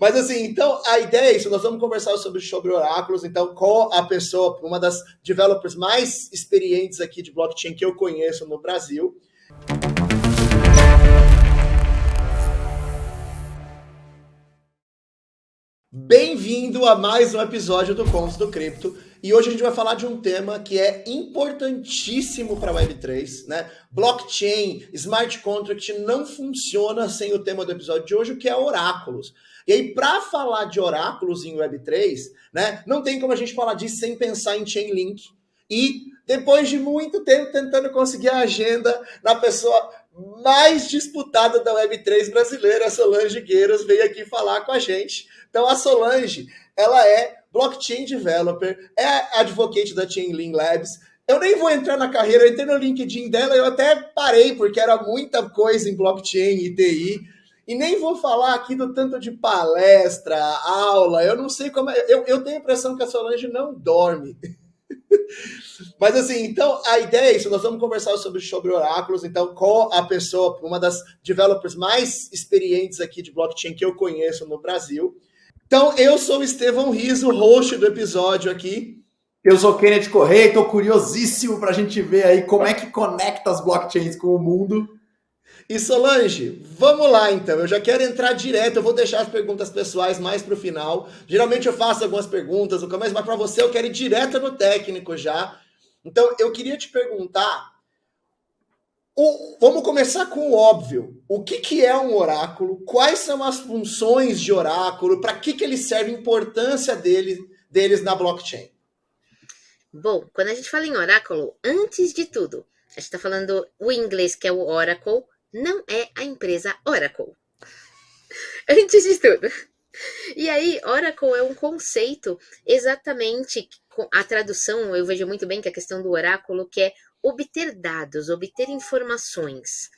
Mas assim, então a ideia é isso, nós vamos conversar sobre oráculos, então com a pessoa, uma das developers mais experientes aqui de blockchain que eu conheço no Brasil. Bem-vindo a mais um episódio do Contos do Cripto. E hoje a gente vai falar de um tema que é importantíssimo para a Web3, né? Blockchain, smart contract não funciona sem o tema do episódio de hoje, que é oráculos. E aí, para falar de oráculos em Web3, né, não tem como a gente falar disso sem pensar em Chainlink. E depois de muito tempo tentando conseguir a agenda na pessoa mais disputada da Web3 brasileira, a Solange Gueiros, veio aqui falar com a gente. Então a Solange, ela é blockchain developer, é advocate da Chainlink Labs. Eu nem vou entrar na carreira, eu entrei no LinkedIn dela e eu até parei, porque era muita coisa em blockchain e TI. E nem vou falar aqui do tanto de palestra, aula, eu não sei como... Eu tenho a impressão que a Solange não dorme. Mas assim, então a ideia é isso, nós vamos conversar sobre oráculos, então com a pessoa, uma das developers mais experientes aqui de blockchain que eu conheço no Brasil. Então eu sou o Estevão Riso, host do episódio aqui. Eu sou o Kenneth Correia e estou curiosíssimo para a gente ver aí como é que conecta as blockchains com o mundo. E Solange, vamos lá então, eu já quero entrar direto, eu vou deixar as perguntas pessoais mais para o final. Geralmente eu faço algumas perguntas no começo, mas para você eu quero ir direto no técnico já. Então eu queria te perguntar, vamos começar com o óbvio. O que é um oráculo? Quais são as funções de oráculo? Para que ele serve? A importância deles na blockchain? Bom, quando a gente fala em oráculo, antes de tudo, a gente está falando o inglês, que é o Oracle, não é a empresa Oracle. Antes de tudo. E aí, Oracle é um conceito exatamente, a tradução, eu vejo muito bem que a questão do oráculo, que é obter dados, obter informações.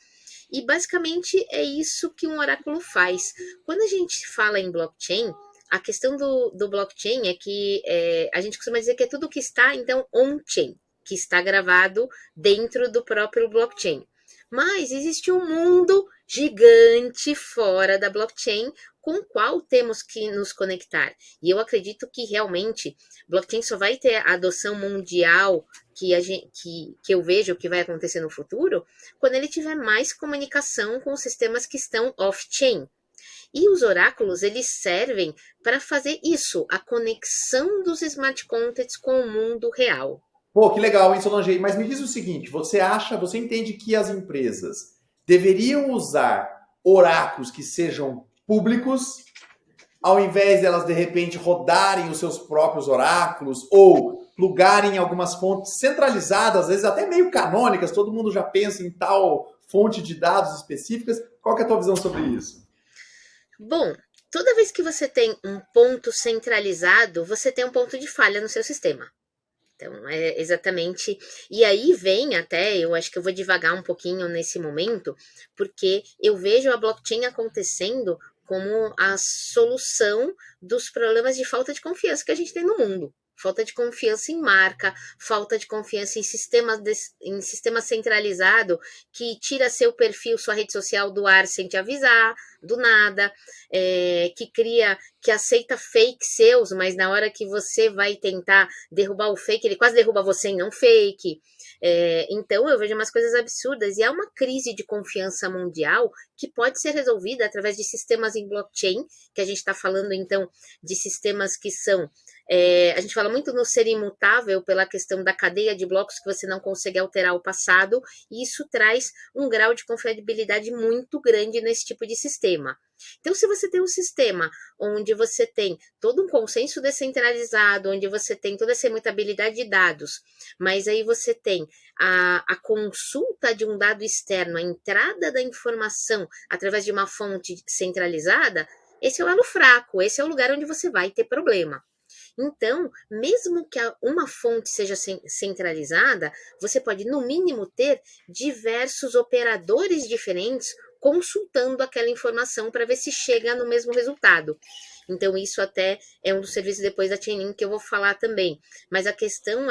E basicamente é isso que um oráculo faz. Quando a gente fala em blockchain, a questão do blockchain é que a gente costuma dizer que é tudo que está, então, on-chain, que está gravado dentro do próprio blockchain. Mas existe um mundo gigante fora da blockchain com o qual temos que nos conectar. E eu acredito que realmente blockchain só vai ter a adoção mundial que eu vejo que vai acontecer no futuro quando ele tiver mais comunicação com os sistemas que estão off-chain. E os oráculos, eles servem para fazer isso, a conexão dos smart contracts com o mundo real. Pô, que legal, hein, Solange? Mas me diz o seguinte, você entende que as empresas deveriam usar oráculos que sejam públicos, ao invés de elas, de repente, rodarem os seus próprios oráculos ou plugarem algumas fontes centralizadas, às vezes até meio canônicas, todo mundo já pensa em tal fonte de dados específicas. Qual que é a tua visão sobre isso? Bom, toda vez que você tem um ponto centralizado, você tem um ponto de falha no seu sistema. Então, é exatamente... E aí vem até, eu acho que eu vou devagar um pouquinho nesse momento, porque eu vejo a blockchain acontecendo como a solução dos problemas de falta de confiança que a gente tem no mundo. Falta de confiança em marca, falta de confiança em sistema centralizado que tira seu perfil, sua rede social do ar sem te avisar, do nada, que aceita fake seus, mas na hora que você vai tentar derrubar o fake, ele quase derruba você e não fake. Então eu vejo umas coisas absurdas e é uma crise de confiança mundial que pode ser resolvida através de sistemas em blockchain, que a gente está falando então de sistemas que são... a gente fala muito no ser imutável pela questão da cadeia de blocos que você não consegue alterar o passado, e isso traz um grau de confiabilidade muito grande nesse tipo de sistema. Então, se você tem um sistema onde você tem todo um consenso descentralizado, onde você tem toda essa imutabilidade de dados, mas aí você tem a consulta de um dado externo, a entrada da informação através de uma fonte centralizada, esse é o elo fraco, esse é o lugar onde você vai ter problema. Então, mesmo que uma fonte seja centralizada, você pode, no mínimo, ter diversos operadores diferentes consultando aquela informação para ver se chega no mesmo resultado. Então, isso até é um dos serviços depois da Chainlink que eu vou falar também. Mas a questão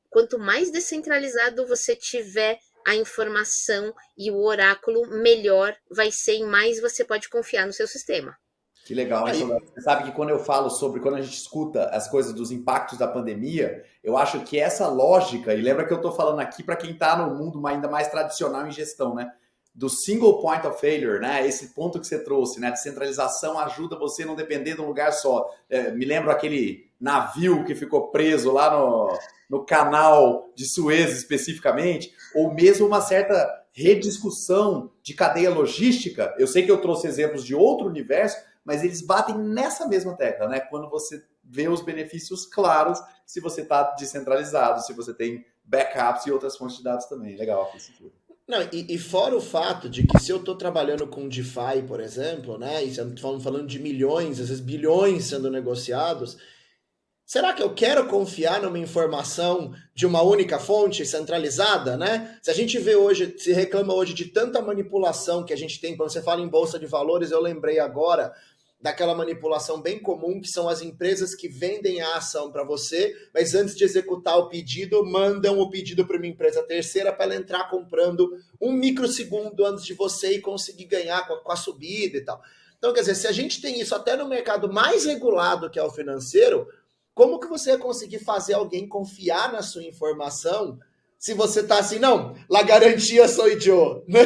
quanto mais descentralizado você tiver a informação e o oráculo, melhor vai ser e mais você pode confiar no seu sistema. Que legal, hein, Solange? Você sabe que quando a gente escuta as coisas dos impactos da pandemia, eu acho que essa lógica, e lembra que eu estou falando aqui para quem está no mundo ainda mais tradicional em gestão, né? Do single point of failure, né? Esse ponto que você trouxe, né? Descentralização ajuda você a não depender de um lugar só. Me lembro aquele navio que ficou preso lá no canal de Suez especificamente, ou mesmo uma certa rediscussão de cadeia logística. Eu sei que eu trouxe exemplos de outro universo, mas eles batem nessa mesma tecla, né? Quando você vê os benefícios claros, se você está descentralizado, se você tem backups e outras fontes de dados também. Legal, faz sentido. Não, e fora o fato de que se eu estou trabalhando com DeFi, por exemplo, né? E estamos falando de milhões, às vezes bilhões sendo negociados, será que eu quero confiar numa informação de uma única fonte centralizada, né? Se a gente vê hoje, se reclama hoje de tanta manipulação que a gente tem, quando você fala em bolsa de valores, eu lembrei agora daquela manipulação bem comum, que são as empresas que vendem a ação para você, mas antes de executar o pedido, mandam o pedido para uma empresa terceira para ela entrar comprando um microsegundo antes de você e conseguir ganhar com a subida e tal. Então, quer dizer, se a gente tem isso até no mercado mais regulado, que é o financeiro, como que você vai conseguir fazer alguém confiar na sua informação se você tá assim, não, la garantia sou eu, né?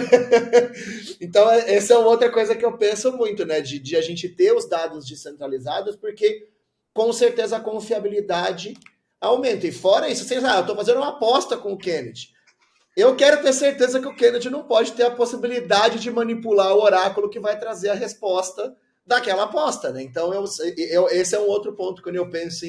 Então, essa é outra coisa que eu penso muito, né? De a gente ter os dados descentralizados, porque com certeza a confiabilidade aumenta. E fora isso, vocês, eu tô fazendo uma aposta com o Kennedy. Eu quero ter certeza que o Kennedy não pode ter a possibilidade de manipular o oráculo que vai trazer a resposta daquela aposta, né? Então, esse é um outro ponto quando eu penso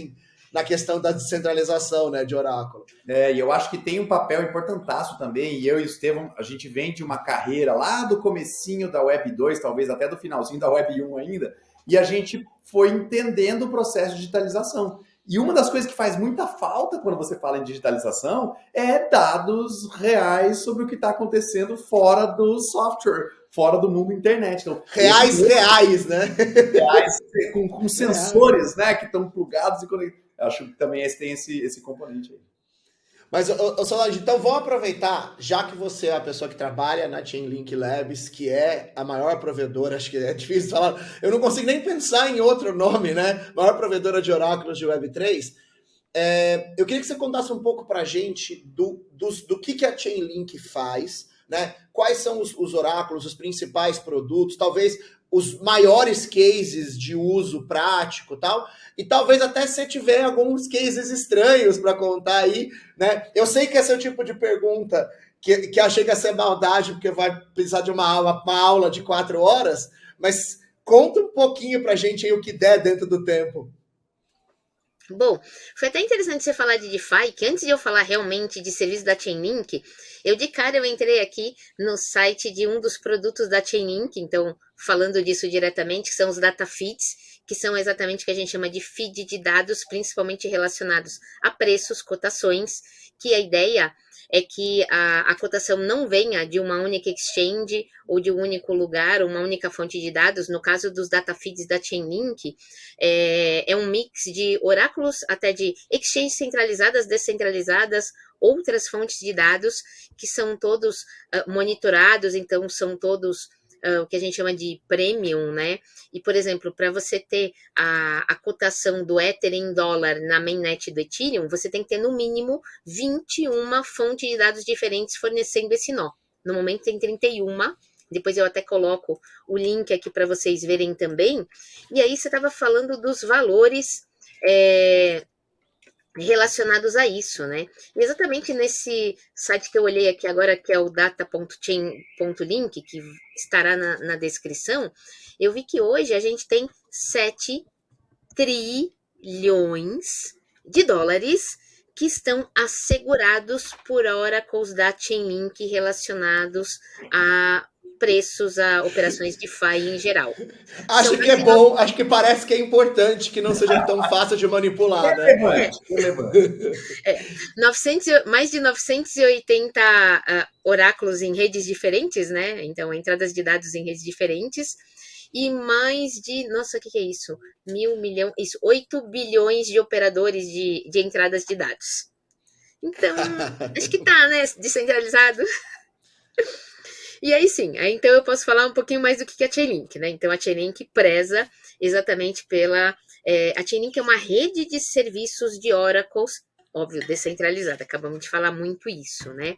na questão da descentralização, né, de oráculo. E eu acho que tem um papel importantaço também, e eu e o Estevão, a gente vem de uma carreira lá do comecinho da Web 2, talvez até do finalzinho da Web 1 ainda, e a gente foi entendendo o processo de digitalização. E uma das coisas que faz muita falta quando você fala em digitalização é dados reais sobre o que está acontecendo fora do software, fora do mundo internet. Então, reais, né? Reais, com sensores, né, que estão plugados e conectados. Acho que também tem esse componente aí. Mas, Solange, então vamos aproveitar, já que você é a pessoa que trabalha na Chainlink Labs, que é a maior provedora, acho que é difícil falar, eu não consigo nem pensar em outro nome, né? Maior provedora de oráculos de Web3. Eu queria que você contasse um pouco para a gente do que a Chainlink faz, né? Quais são os oráculos, os principais produtos, talvez os maiores cases de uso prático e tal, e talvez até se você tiver alguns cases estranhos para contar aí, né? Eu sei que esse é o tipo de pergunta que achei que ia ser maldade, porque vai precisar de uma aula de 4 horas, mas conta um pouquinho para a gente aí o que der dentro do tempo. Bom, foi até interessante você falar de DeFi, que antes de eu falar realmente de serviço da Chainlink, eu entrei aqui no site de um dos produtos da Chainlink, então, falando disso diretamente, que são os data feeds, que são exatamente o que a gente chama de feed de dados, principalmente relacionados a preços, cotações, que a ideia é que a cotação não venha de uma única exchange ou de um único lugar, uma única fonte de dados. No caso dos data feeds da Chainlink, é um mix de oráculos, até de exchanges centralizadas, descentralizadas, outras fontes de dados que são todos monitorados, então são todos o que a gente chama de premium, né? E, por exemplo, para você ter a cotação do Ether em dólar na mainnet do Ethereum, você tem que ter no mínimo 21 fontes de dados diferentes fornecendo esse nó. No momento tem 31, depois eu até coloco o link aqui para vocês verem também. E aí você estava falando dos valores relacionados a isso, né? E exatamente nesse site que eu olhei aqui agora, que é o data.chain.link, que estará na descrição, eu vi que hoje a gente tem 7 trilhões de dólares que estão assegurados por oracles da Chainlink relacionados a preços, a operações DeFi em geral. Acho que é bom, acho que parece que é importante que não seja tão fácil de manipular, né? Mais de 980 oráculos em redes diferentes, né? Então, entradas de dados em redes diferentes. E mais de, nossa, o que é isso? 8 bilhões de operadores de entradas de dados. Então, acho que tá, né? Descentralizado. E aí sim, então eu posso falar um pouquinho mais do que é a Chainlink, né? Então a Chainlink preza exatamente a Chainlink é uma rede de serviços de Oracles, óbvio, descentralizada, acabamos de falar muito isso, né?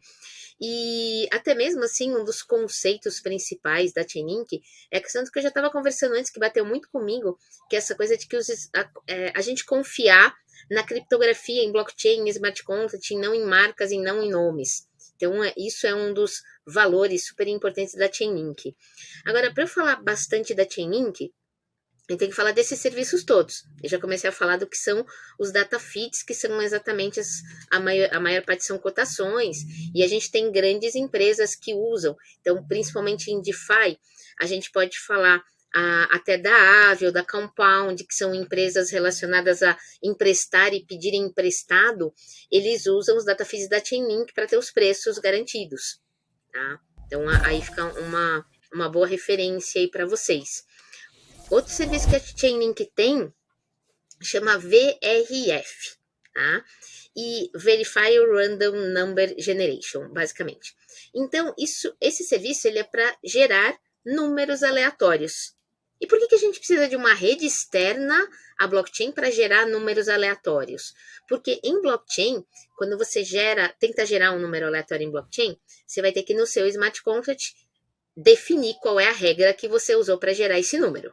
E até mesmo assim, um dos conceitos principais da Chainlink é a questão do que eu já estava conversando antes, que bateu muito comigo, que é essa coisa de que a gente confiar na criptografia, em blockchain, em smart contract, não em marcas e não em nomes. Então, isso é um dos valores super importantes da Chainlink. Agora, para eu falar bastante da Chainlink, eu tenho que falar desses serviços todos. Eu já comecei a falar do que são os data feeds, que são exatamente a maior parte são cotações, e a gente tem grandes empresas que usam. Então, principalmente em DeFi, a gente pode falar até da Aave ou da Compound, que são empresas relacionadas a emprestar e pedir emprestado, eles usam os data feeds da Chainlink para ter os preços garantidos. Tá? Então, aí fica uma boa referência aí para vocês. Outro serviço que a Chainlink tem chama VRF, tá? E Verify Random Number Generation, basicamente. Então, esse serviço ele é para gerar números aleatórios. E por que a gente precisa de uma rede externa à blockchain para gerar números aleatórios? Porque em blockchain, quando você tenta gerar um número aleatório em blockchain, você vai ter que no seu smart contract definir qual é a regra que você usou para gerar esse número.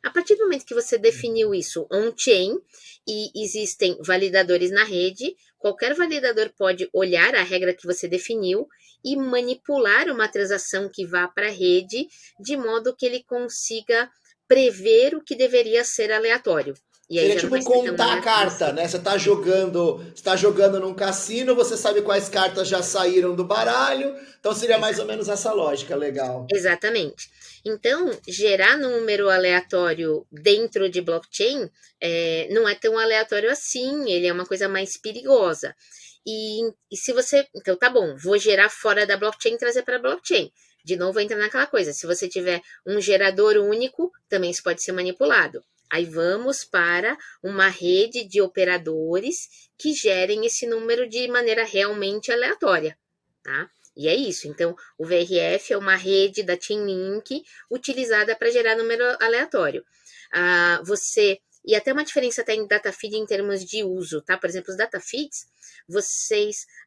A partir do momento que você definiu isso on-chain e existem validadores na rede, qualquer validador pode olhar a regra que você definiu e manipular uma transação que vá para a rede de modo que ele consiga prever o que deveria ser aleatório. E aí seria tipo contar a carta, né? Você tá jogando num cassino, você sabe quais cartas já saíram do baralho, então seria mais ou menos essa lógica, legal. Exatamente. Então, gerar número aleatório dentro de blockchain não é tão aleatório assim, ele é uma coisa mais perigosa. E se você... Então, tá bom, vou gerar fora da blockchain e trazer para a blockchain. De novo, entra naquela coisa, se você tiver um gerador único, também isso pode ser manipulado. Aí vamos para uma rede de operadores que gerem esse número de maneira realmente aleatória, tá? E é isso. Então, o VRF é uma rede da Chainlink utilizada para gerar número aleatório. E até uma diferença até em data feed em termos de uso, tá? Por exemplo, os data feeds,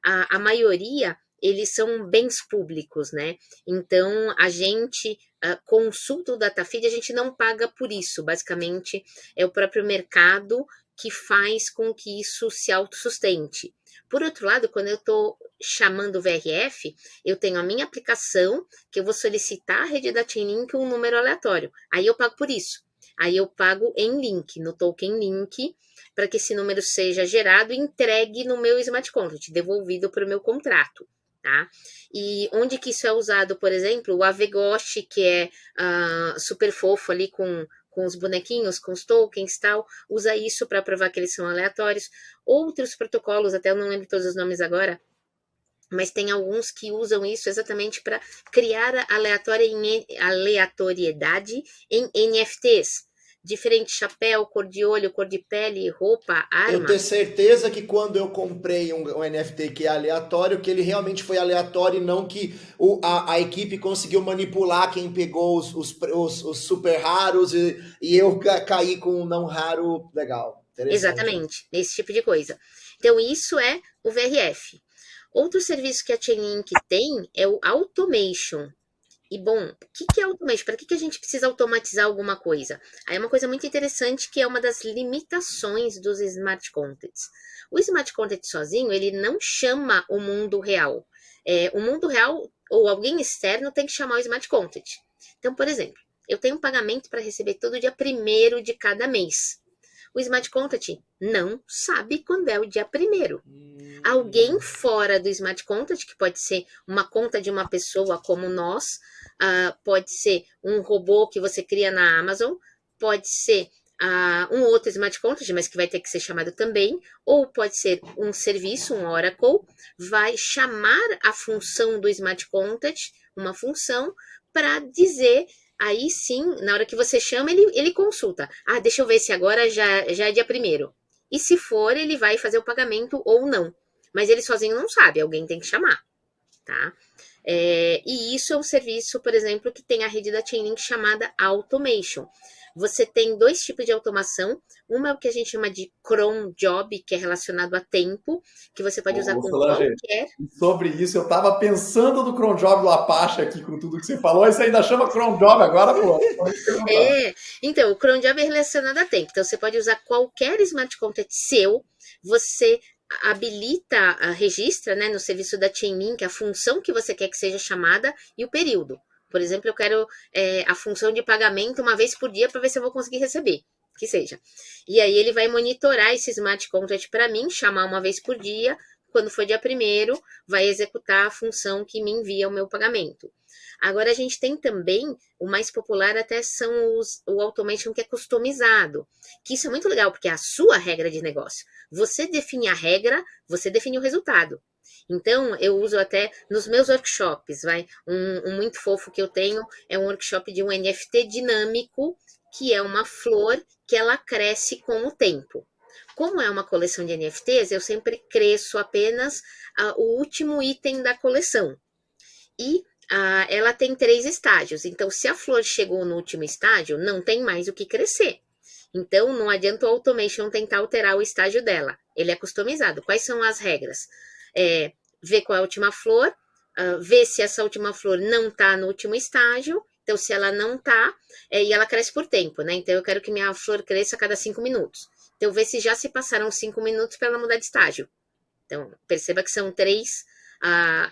a maioria, eles são bens públicos, né? Então, a gente consulta o data feed, a gente não paga por isso. Basicamente, é o próprio mercado que faz com que isso se autossustente. Por outro lado, quando eu estou chamando o VRF, eu tenho a minha aplicação, que eu vou solicitar à rede da Chainlink um número aleatório. Aí eu pago por isso. Aí eu pago em link, no token link, para que esse número seja gerado e entregue no meu smart contract, devolvido para o meu contrato. Tá? E onde que isso é usado, por exemplo, o Avegoshi, que é super fofo ali com os bonequinhos, com os tokens e tal, usa isso para provar que eles são aleatórios. Outros protocolos, até eu não lembro todos os nomes agora, mas tem alguns que usam isso exatamente para criar aleatoriedade em NFTs. Diferente chapéu, cor de olho, cor de pele, roupa, arma. Eu tenho certeza que quando eu comprei um NFT que é aleatório, que ele realmente foi aleatório e não que a equipe conseguiu manipular quem pegou os super raros e eu caí com um não raro legal. Exatamente, esse tipo de coisa. Então isso é o VRF. Outro serviço que a Chainlink tem é o Automation. E, bom, o que é automation? Para que a gente precisa automatizar alguma coisa? Aí é uma coisa muito interessante que é uma das limitações dos smart contracts. O smart contract sozinho, ele não chama o mundo real. O mundo real, ou alguém externo, tem que chamar o smart contract. Então, por exemplo, eu tenho um pagamento para receber todo dia 1º de cada mês. O smart contract não sabe quando é o dia 1º. Alguém fora do smart contract, que pode ser uma conta de uma pessoa como nós, pode ser um robô que você cria na Amazon, pode ser um outro smart contract, mas que vai ter que ser chamado também, ou pode ser um serviço, um Oracle, vai chamar a função do smart contract, uma função, para dizer... Aí sim, na hora que você chama, ele consulta. Deixa eu ver se agora já é dia 1º. E se for, ele vai fazer o pagamento ou não. Mas ele sozinho não sabe, alguém tem que chamar. Tá? E isso é um serviço, por exemplo, que tem a rede da Chainlink chamada Automation. você tem dois tipos de automação. Uma é o que a gente chama de cron job, que é relacionado a tempo, que você pode usar Ô, com Solange, qualquer... sobre isso, eu tava pensando do cron job do Apache aqui com tudo que você falou, e você ainda chama cron job agora, pô. Então, o cron job é relacionado a tempo. Então, você pode usar qualquer smart contract seu, você habilita, registra, né, no serviço da Chainlink a função que você quer que seja chamada e o período. Por exemplo, eu quero a função de pagamento uma vez por dia para ver se eu vou conseguir receber, que seja. E aí ele vai monitorar esse smart contract para mim, chamar uma vez por dia. Quando for dia 1º, vai executar a função que me envia o meu pagamento. Agora a gente tem também, o mais popular até são o automation que é customizado, que isso é muito legal, porque é a sua regra de negócio. Você define a regra, você define o resultado. Então, eu uso até nos meus workshops, um muito fofo que eu tenho é um workshop de um NFT dinâmico, que é uma flor que ela cresce com o tempo. Como é uma coleção de NFTs, eu sempre cresço apenas o último item da coleção. E ela tem 3 estágios. Então, se a flor chegou no último estágio, não tem mais o que crescer. Então, não adianta o automation tentar alterar o estágio dela. Ele é customizado. Quais são as regras? Ver qual é a última flor, ver se essa última flor não está no último estágio. Então, se ela não está, e ela cresce por tempo, né? Então, eu quero que minha flor cresça a cada 5 minutos. Então, ver se já se passaram 5 minutos para ela mudar de estágio. Então, perceba que são 3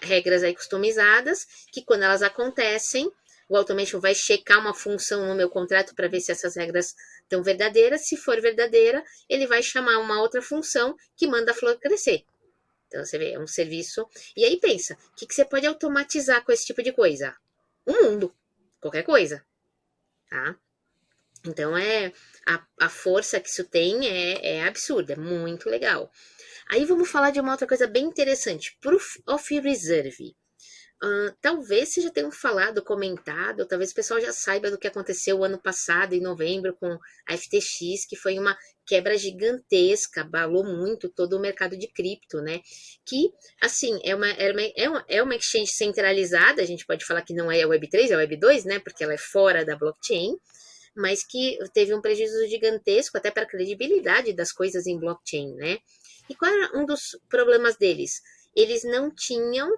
regras aí customizadas, que quando elas acontecem, o automation vai checar uma função no meu contrato para ver se essas regras estão verdadeiras. Se for verdadeira, ele vai chamar uma outra função que manda a flor crescer. Então, você vê, é um serviço. E aí pensa, o que você pode automatizar com esse tipo de coisa? O mundo. Qualquer coisa. Tá? Então, a força que isso tem é absurda, é muito legal. Aí vamos falar de uma outra coisa bem interessante, Proof of Reserve. Talvez vocês já tenham falado, comentado, talvez o pessoal já saiba do que aconteceu o ano passado, em novembro, com a FTX, que foi uma quebra gigantesca, abalou muito todo o mercado de cripto, né? Que, assim, é uma exchange centralizada, a gente pode falar que não é a Web3, é a Web2, né? Porque ela é fora da blockchain, mas que teve um prejuízo gigantesco até para a credibilidade das coisas em blockchain, né? E qual era um dos problemas deles? Eles não tinham,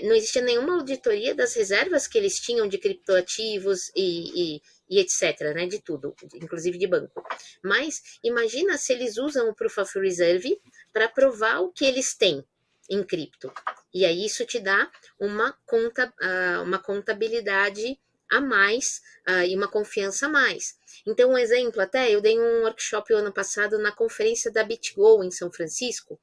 não existia nenhuma auditoria das reservas que eles tinham de criptoativos e etc, né, de tudo, inclusive de banco. Mas imagina se eles usam o Proof of Reserve para provar o que eles têm em cripto. E aí isso te dá uma contabilidade a mais e uma confiança a mais. Então, um exemplo, até eu dei um workshop o ano passado na conferência da BitGo em São Francisco,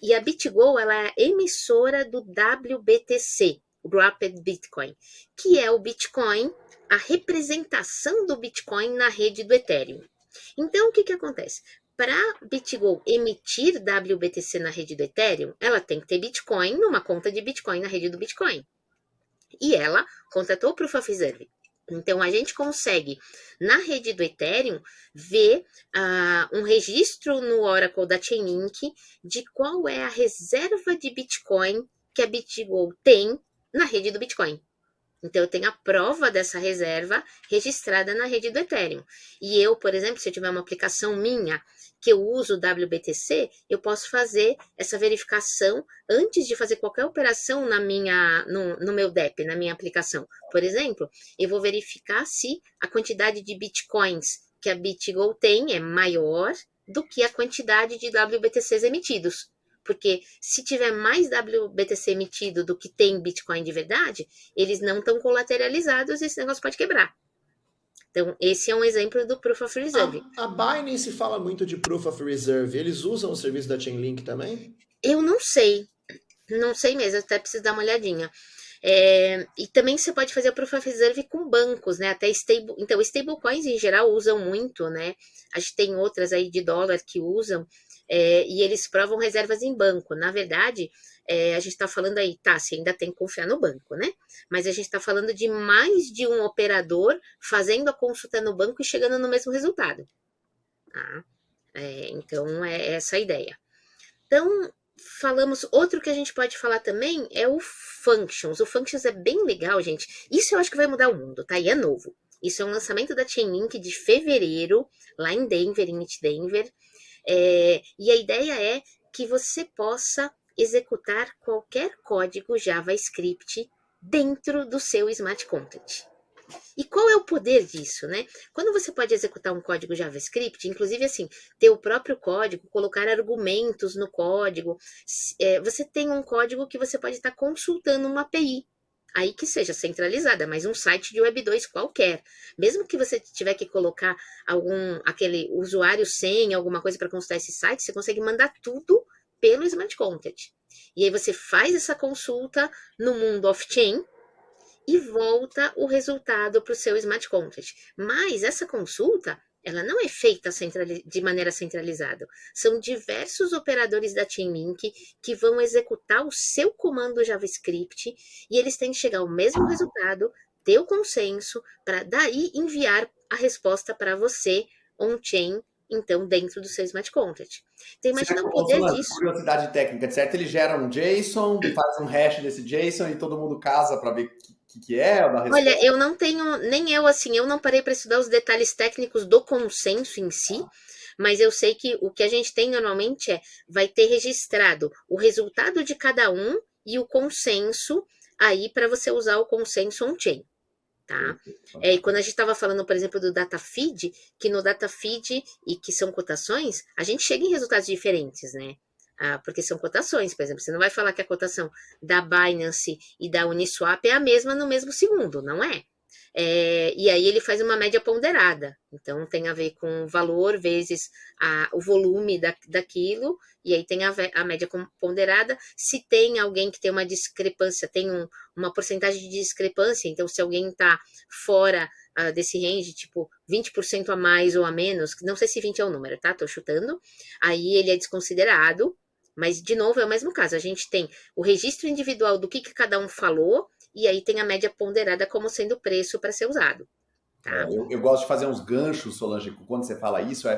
e a BitGo ela é emissora do WBTC, o Wrapped Bitcoin, que é o Bitcoin, a representação do Bitcoin na rede do Ethereum. Então, o que acontece? Para a BitGo emitir WBTC na rede do Ethereum, ela tem que ter Bitcoin numa conta de Bitcoin na rede do Bitcoin. E ela contratou o Proof of Reserve. Então, a gente consegue, na rede do Ethereum, ver um registro no Oracle da Chainlink de qual é a reserva de Bitcoin que a BitGo tem na rede do Bitcoin. Então, eu tenho a prova dessa reserva registrada na rede do Ethereum. E eu, por exemplo, se eu tiver uma aplicação minha que eu uso o WBTC, eu posso fazer essa verificação antes de fazer qualquer operação no meu DEP, na minha aplicação. Por exemplo, eu vou verificar se a quantidade de bitcoins que a BitGo tem é maior do que a quantidade de WBTCs emitidos. Porque se tiver mais WBTC emitido do que tem Bitcoin de verdade, eles não estão colateralizados e esse negócio pode quebrar. Então, esse é um exemplo do Proof of Reserve. A Binance fala muito de Proof of Reserve. Eles usam o serviço da Chainlink também? Eu não sei. Não sei mesmo, até preciso dar uma olhadinha. E também você pode fazer o Proof of Reserve com bancos, né? Até então, stablecoins em geral usam muito, né? A gente tem outras aí de dólar que usam, e eles provam reservas em banco. Na verdade, a gente está falando aí, você ainda tem que confiar no banco, né? Mas a gente está falando de mais de um operador fazendo a consulta no banco e chegando no mesmo resultado. Tá? Então, é essa a ideia. Então, outro que a gente pode falar também é o Functions. O Functions é bem legal, gente. Isso eu acho que vai mudar o mundo, tá? E é novo. Isso é um lançamento da Chainlink de fevereiro, lá em Denver, em East Denver. E a ideia é que você possa executar qualquer código JavaScript dentro do seu smart contract. E qual é o poder disso, né? Quando você pode executar um código JavaScript, inclusive assim, ter o próprio código, colocar argumentos no código, você tem um código que você pode estar consultando uma API, aí que seja centralizada, mas um site de Web 2 qualquer. Mesmo que você tiver que colocar aquele usuário senha, alguma coisa para consultar esse site, você consegue mandar tudo pelo Smart Contract. E aí você faz essa consulta no mundo off-chain, e volta o resultado para o seu smart contract. Mas essa consulta, ela não é feita de maneira centralizada. São diversos operadores da Chainlink que vão executar o seu comando JavaScript e eles têm que chegar ao mesmo resultado, ter o consenso, para daí enviar a resposta para você on-chain, então, dentro do seu smart contract. Então, imagina o poder disso. Curiosidade técnica, certo? Ele gera um JSON, faz um hash desse JSON e todo mundo casa para ver o que é a resposta. Olha, eu não tenho, nem eu assim, eu não parei para estudar os detalhes técnicos do consenso em si, mas eu sei que o que a gente tem normalmente vai ter registrado o resultado de cada um e o consenso aí para você usar o consenso on-chain. Tá? E quando a gente estava falando, por exemplo, do data feed, que no data feed e que são cotações, a gente chega em resultados diferentes, né? Porque são cotações, por exemplo, você não vai falar que a cotação da Binance e da Uniswap é a mesma no mesmo segundo, não é? E aí ele faz uma média ponderada, então tem a ver com o valor vezes o volume daquilo, e aí tem a média ponderada. Se tem alguém que tem uma discrepância, tem uma porcentagem de discrepância, então se alguém está fora desse range, tipo 20% a mais ou a menos, não sei se 20 é o número, tá? Tô chutando, aí ele é desconsiderado, mas de novo é o mesmo caso, a gente tem o registro individual do que cada um falou, e aí tem a média ponderada como sendo o preço para ser usado. Tá? Eu gosto de fazer uns ganchos, Solange, quando você fala isso,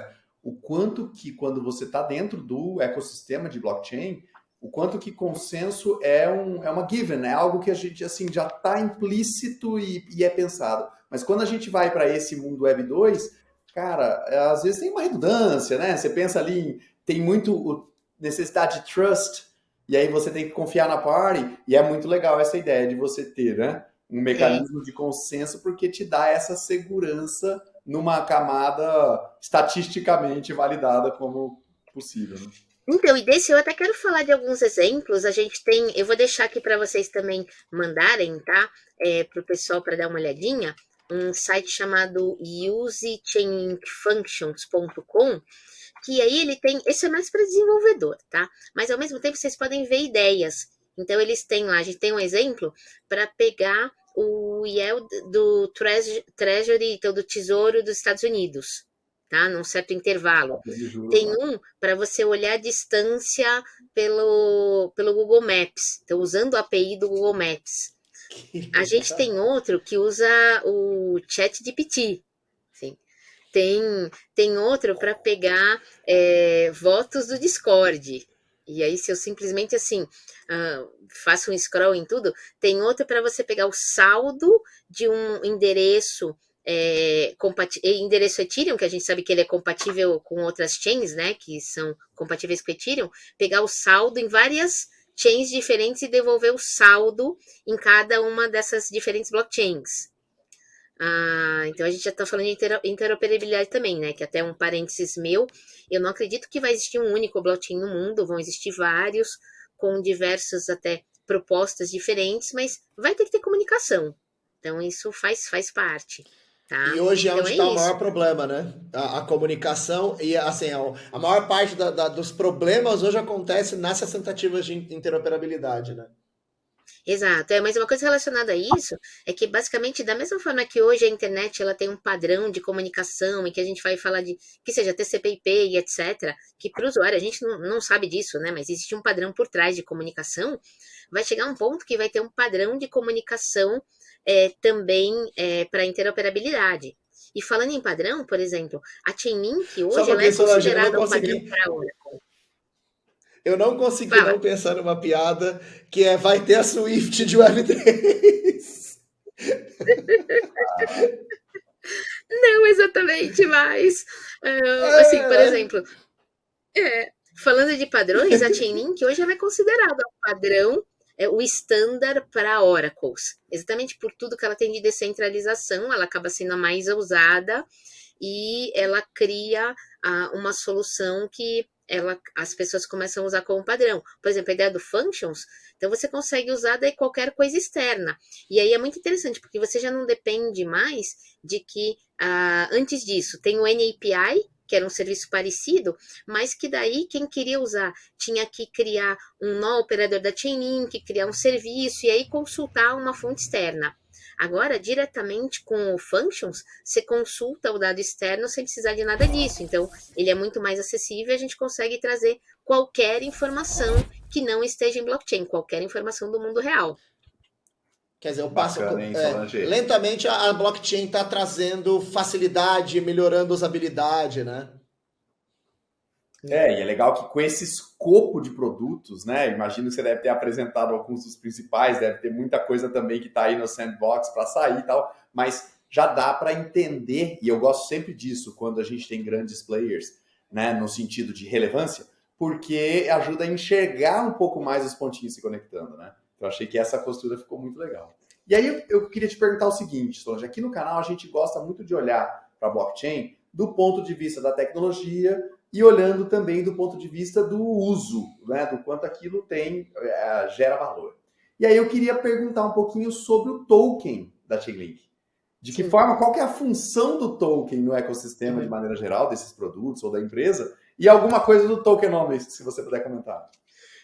o quanto que quando você está dentro do ecossistema de blockchain, o quanto que consenso é uma given, é algo que a gente assim, já está implícito e é pensado. Mas quando a gente vai para esse mundo Web 2, cara, às vezes tem uma redundância, né? Você pensa ali, tem muito necessidade de trust, e aí você tem que confiar na party, e é muito legal essa ideia de você ter, né, um mecanismo de consenso, porque te dá essa segurança numa camada estatisticamente validada como possível. Né? Então, e desse eu até quero falar de alguns exemplos. A gente tem, eu vou deixar aqui para vocês também mandarem, tá? Para o pessoal para dar uma olhadinha, um site chamado usechainfunctions.com, que aí ele tem, esse é mais para desenvolvedor, tá? Mas ao mesmo tempo vocês podem ver ideias. Então eles têm lá, a gente tem um exemplo para pegar o yield do Treasury, então do Tesouro dos Estados Unidos, tá? Num certo intervalo. Tem um para você olhar a distância pelo Google Maps, então usando a API do Google Maps. A gente tem outro que usa o ChatGPT, assim. Tem outro para pegar votos do Discord. E aí, se eu simplesmente assim faço um scroll em tudo, tem outro para você pegar o saldo de um endereço endereço Ethereum, que a gente sabe que ele é compatível com outras chains, né? Que são compatíveis com Ethereum, pegar o saldo em várias chains diferentes e devolver o saldo em cada uma dessas diferentes blockchains. Então a gente já está falando de interoperabilidade também, né? Que até um parênteses meu, eu não acredito que vai existir um único blockchain no mundo, vão existir vários, com diversas até propostas diferentes, mas vai ter que ter comunicação. Então isso faz parte. Tá? E hoje é então onde está o maior problema, né? A comunicação e assim, a maior parte dos problemas hoje acontece nessas tentativas de interoperabilidade, né? Exato, mas uma coisa relacionada a isso é que basicamente da mesma forma que hoje a internet ela tem um padrão de comunicação e que a gente vai falar de que seja TCP/IP e etc, que para o usuário a gente não sabe disso, né? Mas existe um padrão por trás de comunicação, vai chegar um ponto que vai ter um padrão de comunicação também para interoperabilidade. E falando em padrão, por exemplo, a Chainlink hoje ela é considerada um padrão para a Oracle. Eu não consegui não pensar numa piada que vai ter a Swift de Web3. Não exatamente, mas assim, por exemplo, falando de padrões, a Chainlink hoje ela é considerada um padrão, o standard para oracles, exatamente por tudo que ela tem de descentralização, ela acaba sendo a mais usada e ela cria uma solução que as pessoas começam a usar como padrão. Por exemplo, a ideia do functions, então você consegue usar daí qualquer coisa externa. E aí é muito interessante, porque você já não depende mais de que, antes disso, tem o NAPI, que era um serviço parecido, mas que daí quem queria usar tinha que criar um nó operador da Chainlink, criar um serviço e aí consultar uma fonte externa. Agora, diretamente com o Functions, você consulta o dado externo sem precisar de nada disso. Então, ele é muito mais acessível e a gente consegue trazer qualquer informação que não esteja em blockchain, qualquer informação do mundo real. Quer dizer, Bacana, hein, Solange? lentamente a blockchain está trazendo facilidade, melhorando a usabilidade, né? E é legal que com esse escopo de produtos, né? Imagino que você deve ter apresentado alguns dos principais, deve ter muita coisa também que está aí no sandbox para sair e tal, mas já dá para entender, e eu gosto sempre disso quando a gente tem grandes players, né? No sentido de relevância, porque ajuda a enxergar um pouco mais os pontinhos se conectando, né? Eu achei que essa costura ficou muito legal. E aí eu queria te perguntar o seguinte, Solange, aqui no canal a gente gosta muito de olhar para a blockchain do ponto de vista da tecnologia e olhando também do ponto de vista do uso, né, do quanto aquilo gera valor. E aí eu queria perguntar um pouquinho sobre o token da Chainlink. De que forma, qual que é a função do token no ecossistema de maneira geral, desses produtos ou da empresa, e alguma coisa do tokenomics, se você puder comentar.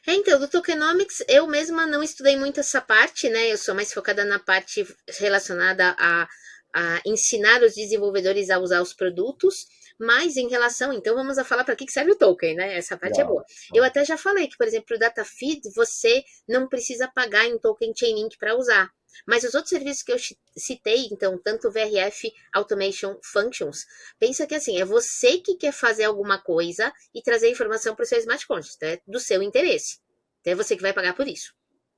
Então, do tokenomics, eu mesma não estudei muito essa parte, né? Eu sou mais focada na parte relacionada a ensinar os desenvolvedores a usar os produtos, mas em relação, então vamos a falar para que serve o token, né? Essa parte é boa. Eu até já falei que, por exemplo, o DataFeed, você não precisa pagar em token Chainlink para usar. Mas os outros serviços que eu citei, então, tanto o VRF, Automation, Functions, pensa que assim, é você que quer fazer alguma coisa e trazer informação para o seu smart contract, então é do seu interesse. Então é você que vai pagar por isso,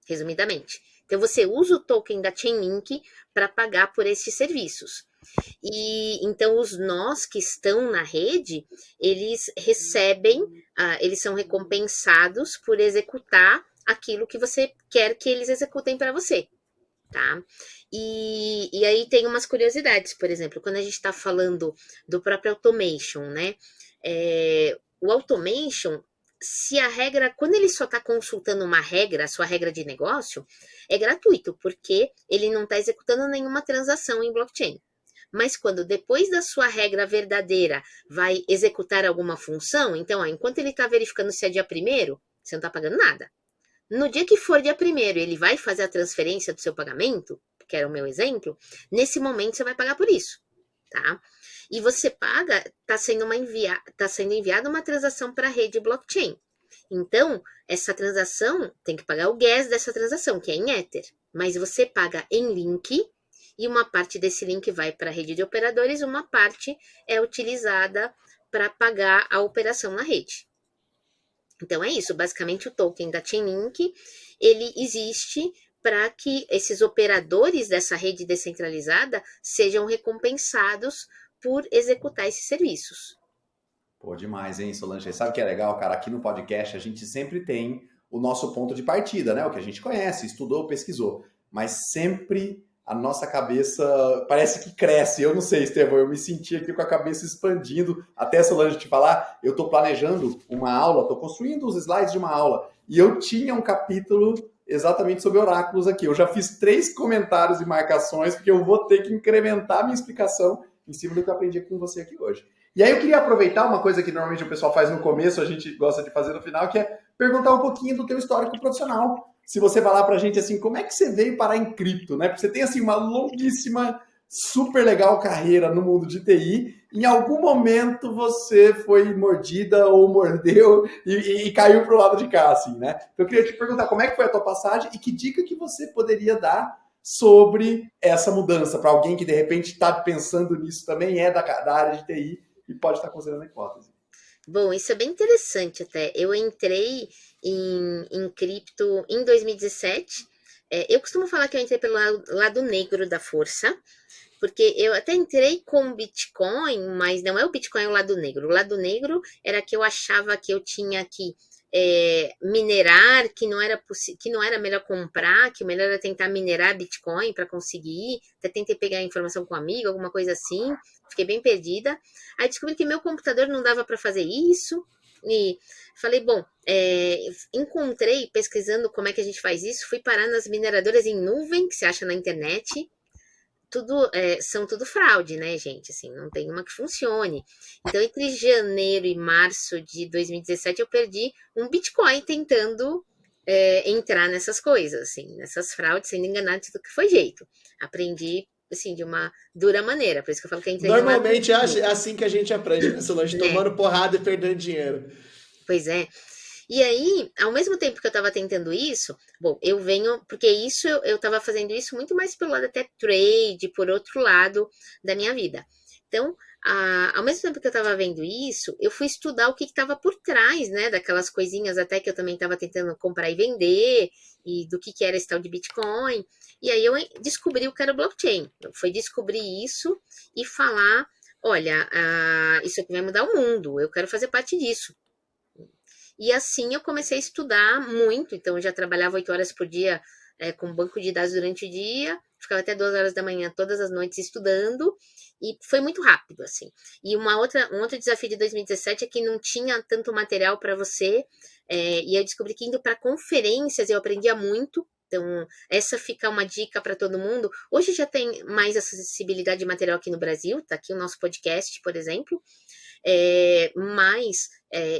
resumidamente. Então você usa o token da Chainlink para pagar por esses serviços. E então os nós que estão na rede, eles recebem, eles são recompensados por executar aquilo que você quer que eles executem para você. Tá? E aí tem umas curiosidades, por exemplo, quando a gente está falando do próprio automation, né? O automation, se a regra, quando ele só está consultando uma regra, a sua regra de negócio, é gratuito, porque ele não está executando nenhuma transação em blockchain. Mas quando depois da sua regra verdadeira vai executar alguma função, então, enquanto ele está verificando se é dia 1º, você não está pagando nada. No dia que for dia 1º, ele vai fazer a transferência do seu pagamento, que era o meu exemplo, nesse momento você vai pagar por isso, tá? E você paga, está sendo enviada uma transação para a rede blockchain. Então, essa transação tem que pagar o gas dessa transação, que é em Ether. Mas você paga em link, e uma parte desse link vai para a rede de operadores, uma parte é utilizada para pagar a operação na rede. Então é isso, basicamente o token da Chainlink, ele existe para que esses operadores dessa rede descentralizada sejam recompensados por executar esses serviços. Pô, demais, hein, Solange? Sabe o que é legal, cara? Aqui no podcast a gente sempre tem o nosso ponto de partida, né? O que a gente conhece, estudou, pesquisou. Mas sempre a nossa cabeça parece que cresce. Eu não sei, Estevão, eu me senti aqui com a cabeça expandindo. Até, Solange, te falar, eu estou planejando uma aula, estou construindo os slides de uma aula. E eu tinha um capítulo exatamente sobre oráculos aqui. Eu já fiz 3 comentários e marcações, porque eu vou ter que incrementar minha explicação em cima do que eu aprendi com você aqui hoje. E aí eu queria aproveitar uma coisa que normalmente o pessoal faz no começo, a gente gosta de fazer no final, que é perguntar um pouquinho do teu histórico profissional. Se você falar pra gente assim, como é que você veio parar em cripto, né? Porque você tem assim uma longuíssima, super legal carreira no mundo de TI. Em algum momento você foi mordida ou mordeu e caiu pro lado de cá, assim, né? Então eu queria te perguntar como é que foi a tua passagem e que dica que você poderia dar sobre essa mudança para alguém que de repente está pensando nisso também, é da área de TI e pode estar considerando a hipótese. Bom, isso é bem interessante até. Eu entrei em cripto em 2017. Eu costumo falar que eu entrei pelo lado negro da força, Porque eu até entrei com Bitcoin, mas não é o Bitcoin o lado negro. O lado negro era que eu achava que eu tinha que minerar, que não era melhor comprar, que o melhor era tentar minerar Bitcoin para conseguir. Até tentei pegar a informação com um amigo, alguma coisa assim. Fiquei bem perdida. Aí descobri que meu computador não dava para fazer isso. E falei, bom, encontrei pesquisando como é que a gente faz isso. Fui parar nas mineradoras em nuvem, que se acha na internet. São tudo fraude, né, gente? Assim, não tem uma que funcione. Então, entre janeiro e março de 2017, eu perdi um Bitcoin tentando entrar nessas coisas, assim, nessas fraudes, sendo enganado de tudo que foi jeito. Aprendi, assim, de uma dura maneira. Por isso que eu falo que eu entrei Normalmente é assim que a gente aprende, né, Solange? Tomando porrada e perdendo dinheiro. Pois é. E aí, ao mesmo tempo que eu estava tentando isso, bom, eu venho, porque isso eu estava fazendo isso muito mais pelo lado até trade, por outro lado da minha vida. Então, ao mesmo tempo que eu estava vendo isso, eu fui estudar o que estava por trás, né, daquelas coisinhas até que eu também estava tentando comprar e vender, e do que era esse tal de Bitcoin. E aí eu descobri o que era o blockchain. Foi descobrir isso e falar, olha, isso aqui vai mudar o mundo, eu quero fazer parte disso. E assim eu comecei a estudar muito, então eu já trabalhava 8 horas por dia com banco de dados durante o dia, ficava até 2 horas da manhã todas as noites estudando, e foi muito rápido, assim. E um outro desafio de 2017 é que não tinha tanto material para você, e eu descobri que indo para conferências eu aprendia muito, então essa fica uma dica para todo mundo. Hoje já tem mais acessibilidade de material aqui no Brasil, tá aqui o nosso podcast, por exemplo, mas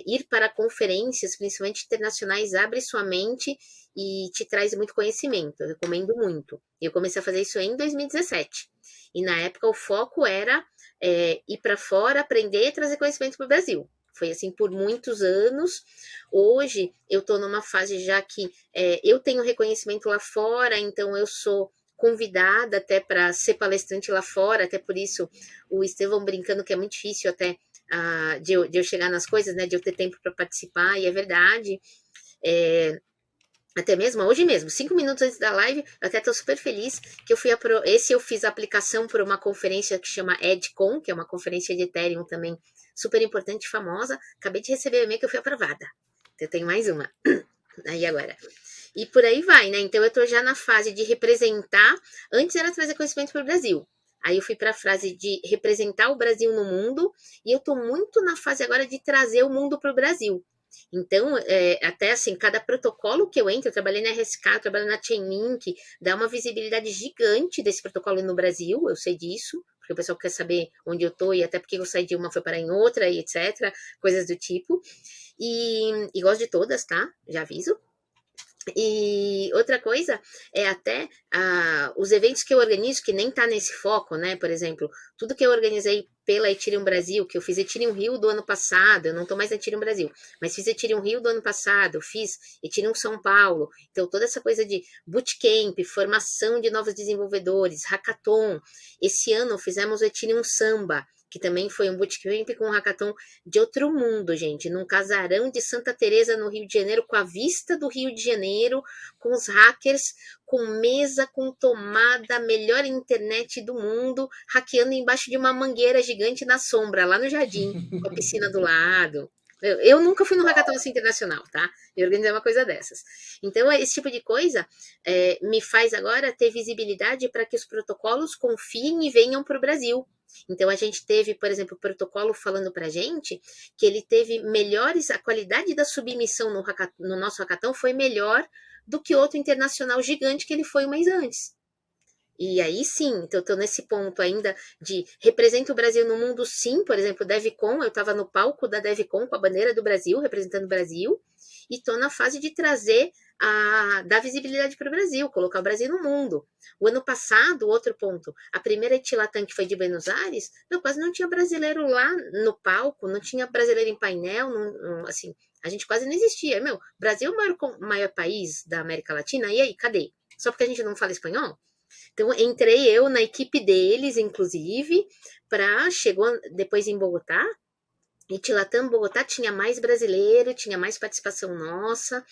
ir para conferências, principalmente internacionais, abre sua mente e te traz muito conhecimento. Eu recomendo muito. Eu comecei a fazer isso em 2017. E na época o foco era ir para fora, aprender e trazer conhecimento para o Brasil. Foi assim por muitos anos. Hoje eu estou numa fase já que eu tenho reconhecimento lá fora, então eu sou convidada até para ser palestrante lá fora, até por isso o Estevão brincando que é muito difícil até de eu chegar nas coisas, né, de eu ter tempo para participar, e é verdade. Até mesmo, hoje mesmo, 5 minutos antes da live, eu até estou super feliz que eu fiz a aplicação por uma conferência que chama EdCon, que é uma conferência de Ethereum também super importante e famosa. Acabei de receber o e-mail que eu fui aprovada. Então, eu tenho mais uma. Aí agora. E por aí vai, né? Então eu estou já na fase de representar. Antes era trazer conhecimento para o Brasil. Aí eu fui para a fase de representar o Brasil no mundo. E eu estou muito na fase agora de trazer o mundo para o Brasil. Então, até assim, cada protocolo que eu entro, eu trabalhei na RSK, eu trabalhei na Chainlink, dá uma visibilidade gigante desse protocolo no Brasil, eu sei disso, porque o pessoal quer saber onde eu tô, e até porque eu saí de uma, foi parar em outra, e etc, coisas do tipo. E gosto de todas, tá? Já aviso. E outra coisa é até os eventos que eu organizo, que nem tá nesse foco, né? Por exemplo, tudo que eu organizei pela Ethereum Brasil, que eu fiz Ethereum Rio do ano passado, eu não tô mais na Ethereum Brasil, mas fiz Ethereum Rio do ano passado, fiz Ethereum São Paulo, então toda essa coisa de bootcamp, formação de novos desenvolvedores, hackathon. Esse ano fizemos o Ethereum Samba, que também foi um bootcamp com um hackathon de outro mundo, gente, num casarão de Santa Teresa no Rio de Janeiro, com a vista do Rio de Janeiro, com os hackers, com mesa, com tomada, melhor internet do mundo, hackeando embaixo de uma mangueira gigante na sombra, lá no jardim, com a piscina do lado. Eu nunca fui num hackathon assim internacional, tá? Eu organizei uma coisa dessas. Então, esse tipo de coisa me faz agora ter visibilidade para que os protocolos confiem e venham para o Brasil. Então, a gente teve, por exemplo, o protocolo falando para a gente que ele teve a qualidade da submissão no nosso hackathon foi melhor do que outro internacional gigante que ele foi um mês antes. E aí sim, então eu estou nesse ponto ainda de represento o Brasil no mundo, sim. Por exemplo, DevCon, eu estava no palco da DevCon com a bandeira do Brasil, representando o Brasil, e estou na fase de trazer, dar visibilidade para o Brasil, colocar o Brasil no mundo. O ano passado, outro ponto, a primeira Etilatam que foi de Buenos Aires, quase não tinha brasileiro lá no palco, não tinha brasileiro em painel, assim, a gente quase não existia. Brasil é o maior país da América Latina, e aí, cadê? Só porque a gente não fala espanhol? Então, entrei eu na equipe deles, inclusive, chegou depois em Bogotá, e Etilatam Bogotá tinha mais brasileiro, tinha mais participação nossa,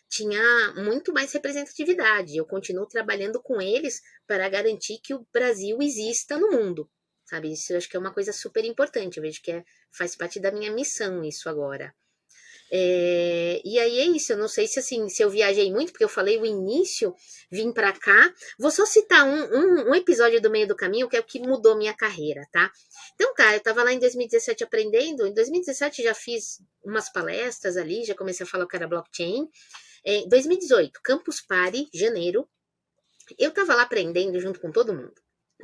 tinha muito mais representatividade. Eu continuo trabalhando com eles para garantir que o Brasil exista no mundo, sabe? Isso eu acho que é uma coisa super importante. Eu vejo que faz parte da minha missão isso agora. E aí é isso, eu não sei se assim, se eu viajei muito, porque eu falei o início, vim pra cá. Vou só citar um episódio do meio do caminho, que é o que mudou minha carreira, tá? Então tá, eu tava lá em 2017 aprendendo, em 2017 já fiz umas palestras ali, já comecei a falar o que era blockchain. 2018, Campus Party, janeiro, eu tava lá aprendendo junto com todo mundo.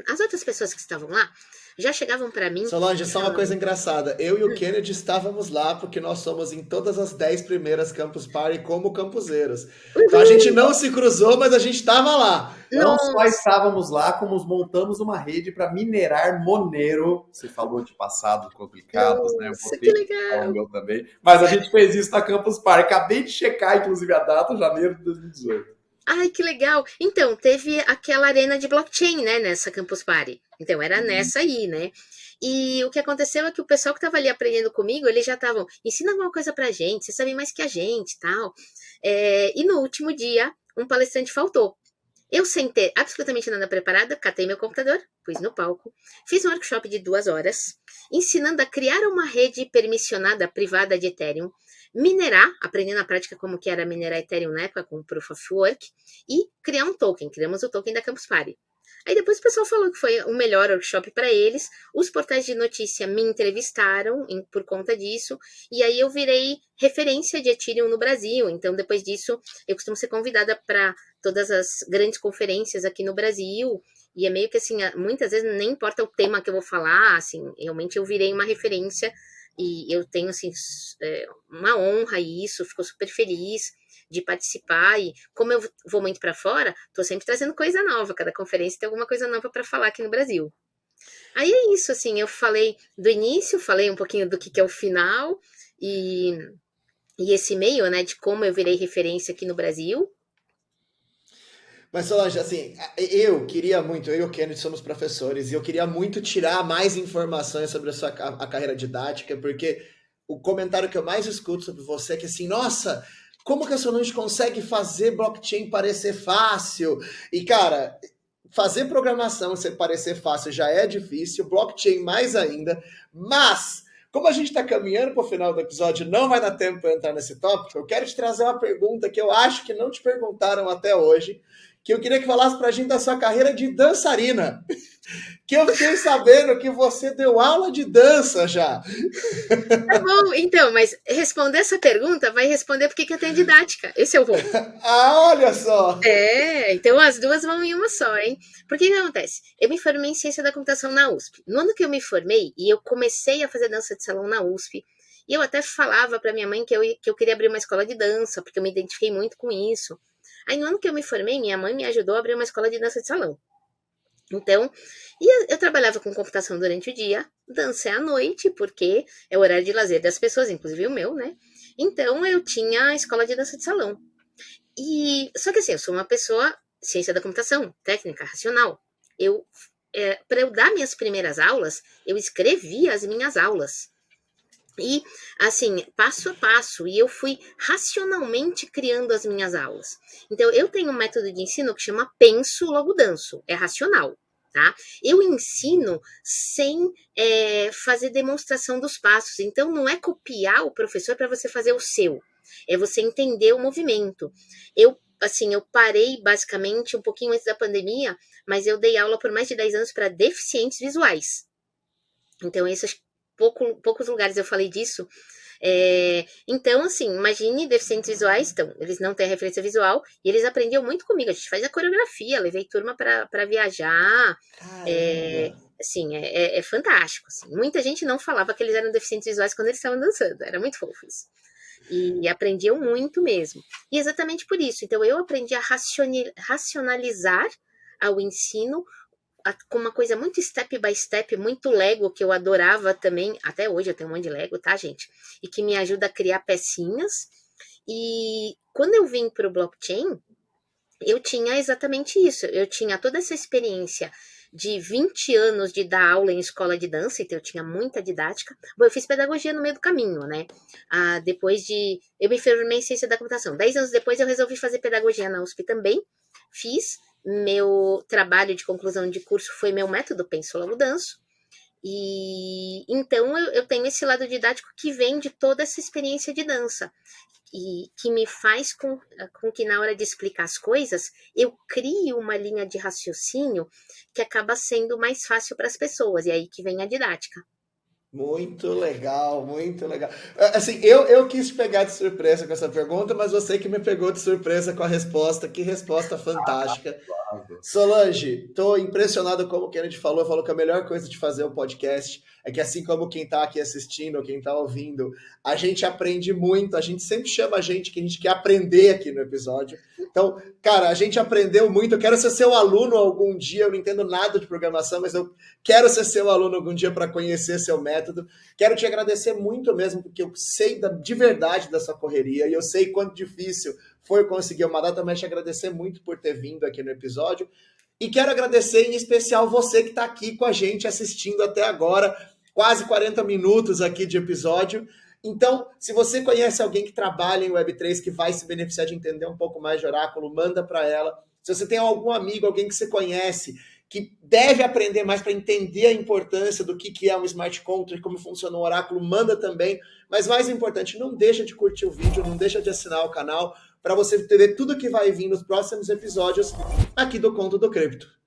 As outras pessoas que estavam lá já chegavam para mim. Solange, só uma coisa engraçada. Eu e o Kennedy estávamos lá porque nós somos em todas as 10 primeiras Campus Party como campuseiros. Então a gente não se cruzou, mas a gente estava lá. Não só estávamos lá, como montamos uma rede para minerar Monero. Você falou de passados complicados, né? Nossa, que legal. O meu também. Mas a gente fez isso na Campus Party. Acabei de checar, inclusive, a data, janeiro de 2018. Ai, que legal. Então, teve aquela arena de blockchain, né, nessa Campus Party. Então, era nessa aí, né? E o que aconteceu é que o pessoal que estava ali aprendendo comigo, eles já estavam, ensina alguma coisa pra gente, vocês sabem mais que a gente e tal. E no último dia, um palestrante faltou. Eu sentei absolutamente nada preparada, catei meu computador, pus no palco, fiz um workshop de 2 horas, ensinando a criar uma rede permissionada privada de Ethereum, minerar, aprendendo na prática como que era minerar Ethereum na época, com Proof of Work, e criar um token. Criamos o token da Campus Party. Aí depois o pessoal falou que foi o melhor workshop para eles, os portais de notícia me entrevistaram por conta disso, e aí eu virei referência de Ethereum no Brasil. Então depois disso eu costumo ser convidada para todas as grandes conferências aqui no Brasil, e é meio que assim, muitas vezes nem importa o tema que eu vou falar, assim, realmente eu virei uma referência. E eu tenho, assim, uma honra isso, fico super feliz de participar. E como eu vou muito para fora, tô sempre trazendo coisa nova. Cada conferência tem alguma coisa nova para falar aqui no Brasil. Aí é isso, assim, eu falei do início, falei um pouquinho do que é o final. E esse meio, né, de como eu virei referência aqui no Brasil. Mas, Solange, assim, eu queria muito, eu e o Kennedy somos professores, e eu queria muito tirar mais informações sobre a carreira didática, porque o comentário que eu mais escuto sobre você é que assim, nossa, como que a Solange consegue fazer blockchain parecer fácil? E, cara, fazer programação parecer fácil já é difícil, blockchain mais ainda, mas como a gente está caminhando para o final do episódio, não vai dar tempo para entrar nesse tópico, eu quero te trazer uma pergunta que eu acho que não te perguntaram até hoje, que eu queria que falasse pra gente da sua carreira de dançarina. Que eu fiquei sabendo que você deu aula de dança já. Tá bom, então, mas responder essa pergunta vai responder porque que eu tenho didática. Esse é o ponto. Olha só! Então as duas vão em uma só, hein? Porque o que acontece? Eu me formei em Ciência da Computação na USP. No ano que eu me formei, e eu comecei a fazer dança de salão na USP, e eu até falava pra minha mãe que eu queria abrir uma escola de dança, porque eu me identifiquei muito com isso. Aí no ano que eu me formei, minha mãe me ajudou a abrir uma escola de dança de salão. Então, eu trabalhava com computação durante o dia, dança à noite, porque é o horário de lazer das pessoas, inclusive o meu, né? Então, eu tinha a escola de dança de salão. Só que assim, eu sou uma pessoa, ciência da computação, técnica, racional. Para eu dar minhas primeiras aulas, eu escrevia as minhas aulas. E, assim, passo a passo, e eu fui racionalmente criando as minhas aulas. Então, eu tenho um método de ensino que chama penso, logo danço. É racional, tá? Eu ensino sem fazer demonstração dos passos. Então, não é copiar o professor para você fazer o seu. É você entender o movimento. Eu parei, basicamente, um pouquinho antes da pandemia, mas eu dei aula por mais de 10 anos para deficientes visuais. Então, esses poucos lugares eu falei disso. Então, assim, imagine deficientes visuais, então, eles não têm referência visual, e eles aprendiam muito comigo, a gente faz a coreografia, levei turma para viajar, assim, é fantástico, assim. Muita gente não falava que eles eram deficientes visuais quando eles estavam dançando, era muito fofo isso. E aprendiam muito mesmo. E exatamente por isso, então eu aprendi a racionalizar ao ensino com uma coisa muito step by step, muito Lego, que eu adorava também, até hoje eu tenho um monte de Lego, tá, gente? E que me ajuda a criar pecinhas. E quando eu vim para o blockchain, eu tinha exatamente isso, eu tinha toda essa experiência de 20 anos de dar aula em escola de dança, então eu tinha muita didática. Bom, eu fiz pedagogia no meio do caminho, né? Depois de... Eu me formei em ciência da computação. 10 anos depois eu resolvi fazer pedagogia na USP também. Fiz. Meu trabalho de conclusão de curso foi meu método Penso Logo Danço. E então eu tenho esse lado didático que vem de toda essa experiência de dança e que me faz com que na hora de explicar as coisas eu crie uma linha de raciocínio que acaba sendo mais fácil para as pessoas, e aí que vem a didática. Muito legal, muito legal. Assim, eu quis te pegar de surpresa com essa pergunta, mas você que me pegou de surpresa com a resposta. Que resposta fantástica. Solange, estou impressionado como o Kennedy falou que a melhor coisa de fazer o podcast é que, assim como quem está aqui assistindo, quem está ouvindo, a gente aprende muito, a gente sempre chama a gente que a gente quer aprender aqui no episódio. Então, cara, a gente aprendeu muito, eu quero ser seu aluno algum dia, eu não entendo nada de programação, mas eu quero ser seu aluno algum dia para conhecer seu método. Quero te agradecer muito mesmo, porque eu sei de verdade da sua correria e eu sei quanto difícil foi conseguir uma data, mas te agradecer muito por ter vindo aqui no episódio. E quero agradecer em especial você que está aqui com a gente assistindo até agora, quase 40 minutos aqui de episódio. Então, se você conhece alguém que trabalha em Web3, que vai se beneficiar de entender um pouco mais de Oráculo, manda para ela. Se você tem algum amigo, alguém que você conhece, que deve aprender mais para entender a importância do que é um Smart Contract, como funciona o Oráculo, manda também. Mas mais importante, não deixa de curtir o vídeo, não deixa de assinar o canal, para você ver tudo que vai vir nos próximos episódios aqui do Conto do Cripto.